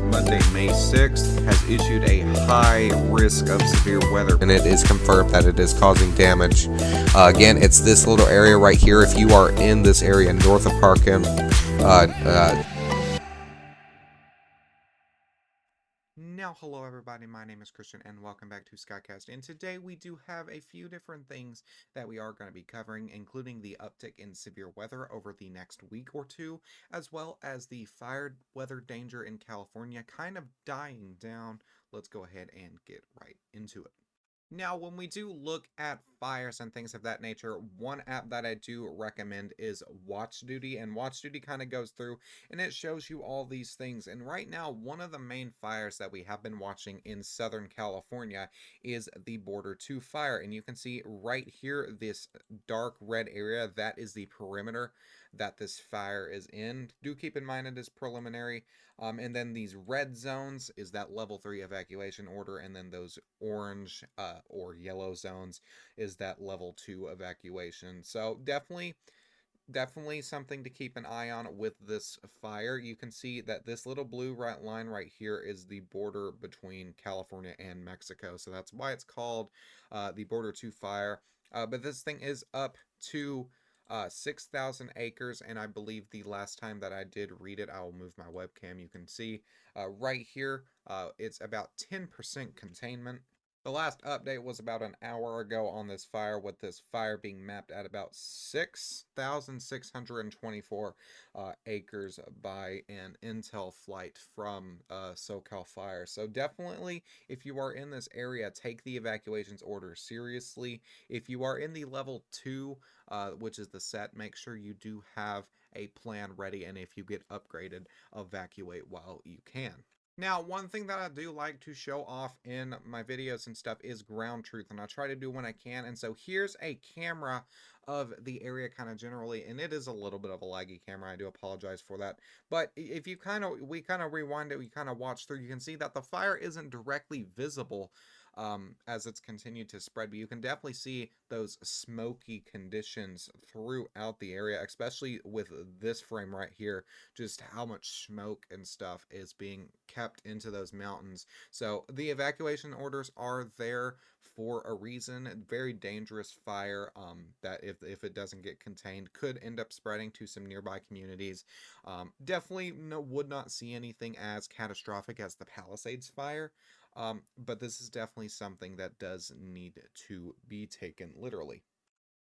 Monday, May 6th, has issued a high risk of severe weather, and it is confirmed that it is causing damage. Again, it's this little area right here. If you are in this area north of Parkham, Now, hello everybody, my name is Christian and welcome back to Skycast, and today we do have a few different things that we are going to be covering, including the uptick in severe weather over the next week or two, as well as the fire weather danger in California kind of dying down. Let's go ahead and get right into it. Now, when we do look at fires and things of that nature, one app that I do recommend is Watch Duty, and Watch Duty kind of goes through and it shows you all these things. And right now, one of the main fires that we have been watching in Southern California is the Border 2 fire. And you can see right here, this dark red area, that is the perimeter that this fire is in. Do keep in mind it is preliminary. And then these red zones is that level 3 evacuation order, and then those orange or yellow zones is that level 2 evacuation. So definitely something to keep an eye on with this fire. You can see that this little blue line right here is the border between California and Mexico. So that's why it's called the Border 2 fire. But this thing is up to 6,000 acres, and I believe the last time that I did read it, I will move my webcam. You can see right here, it's about 10% containment. The last update was about an hour ago on this fire, with this fire being mapped at about 6,624 acres by an intel flight from SoCal Fire. So definitely, if you are in this area, take the evacuations order seriously. If you are in the level 2, which is the set, make sure you do have a plan ready, and if you get upgraded, evacuate while you can. Now, one thing that I do like to show off in my videos and stuff is ground truth, and I try to do when I can. And so here's a camera of the area kind of generally, and it is a little bit of a laggy camera. I do apologize for that. But if you we kind of rewind it, we kind of watch through, you can see that the fire isn't directly visible as it's continued to spread, but you can definitely see those smoky conditions throughout the area, especially with this frame right here, just how much smoke and stuff is being kept into those mountains. So the evacuation orders are there for a reason. Very dangerous fire that if it doesn't get contained could end up spreading to some nearby communities. Definitely would not see anything as catastrophic as the Palisades fire. But this is definitely something that does need to be taken literally.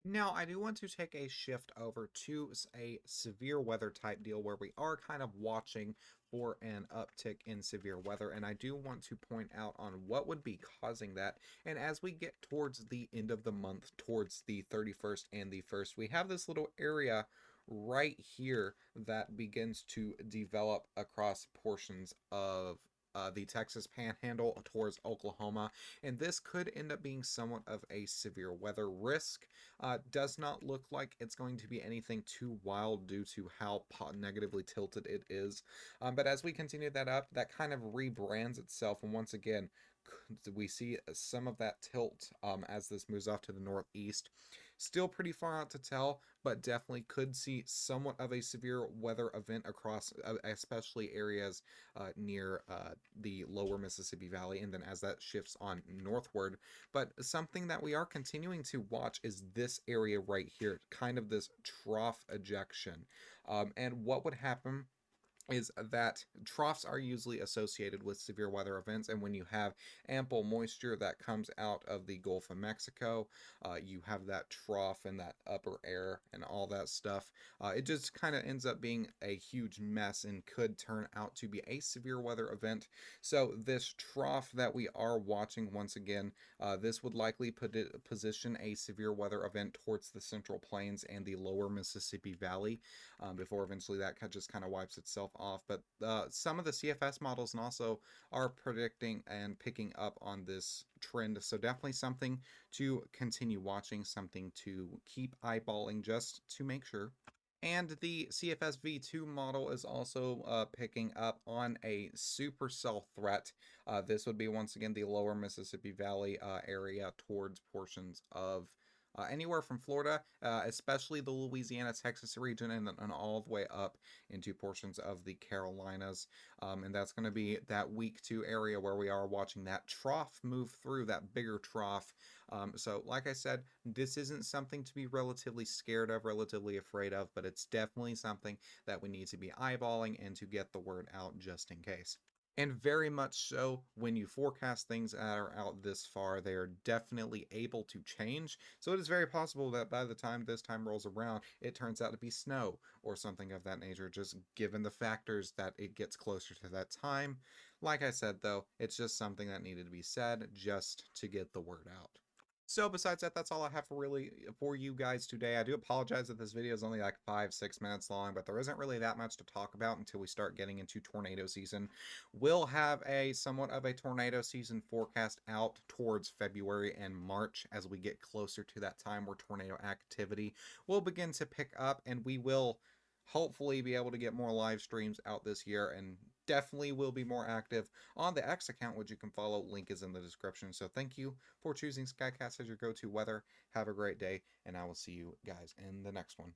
Now, I do want to take a shift over to a severe weather type deal where we are kind of watching for an uptick in severe weather, and I do want to point out on what would be causing that. And as we get towards the end of the month, towards the 31st and the 1st, we have this little area right here that begins to develop across portions of the Texas Panhandle towards Oklahoma, and this could end up being somewhat of a severe weather risk. Does not look like it's going to be anything too wild due to how negatively tilted it is. But as we continue that up, that kind of rebrands itself, and once again, we see some of that tilt as this moves off to the northeast. Still pretty far out to tell, but definitely could see somewhat of a severe weather event across, especially areas near the lower Mississippi Valley, and then as that shifts on northward. But something that we are continuing to watch is this area right here, kind of this trough ejection. And what would happen is that troughs are usually associated with severe weather events, and when you have ample moisture that comes out of the Gulf of Mexico, you have that trough and that upper air and all that stuff. It just kind of ends up being a huge mess and could turn out to be a severe weather event. So this trough that we are watching, once again, this would likely position a severe weather event towards the Central Plains and the lower Mississippi Valley before eventually that just kind of wipes itself off. But some of the CFS models and also are predicting and picking up on this trend. So definitely something to continue watching, something to keep eyeballing just to make sure. And the CFS V2 model is also picking up on a supercell threat. This would be once again the lower Mississippi Valley area towards portions of anywhere from Florida, especially the Louisiana, Texas region, and all the way up into portions of the Carolinas. And that's going to be that week 2 area where we are watching that trough move through, that bigger trough. So, like I said, this isn't something to be relatively scared of, relatively afraid of, but it's definitely something that we need to be eyeballing and to get the word out just in case. And very much so, when you forecast things that are out this far, they are definitely able to change. So it is very possible that by the time this time rolls around, it turns out to be snow or something of that nature, just given the factors that it gets closer to that time. Like I said, though, it's just something that needed to be said just to get the word out. So besides that, that's all I have for you guys today. I do apologize that this video is only like 5-6 minutes long, but there isn't really that much to talk about until we start getting into tornado season. We'll have a somewhat of a tornado season forecast out towards February and March as we get closer to that time where tornado activity will begin to pick up, and we will hopefully be able to get more live streams out this year, and definitely will be more active on the X account, which you can follow. Link is in the description. So thank you for choosing Skycast as your go-to weather. Have a great day, and I will see you guys in the next one.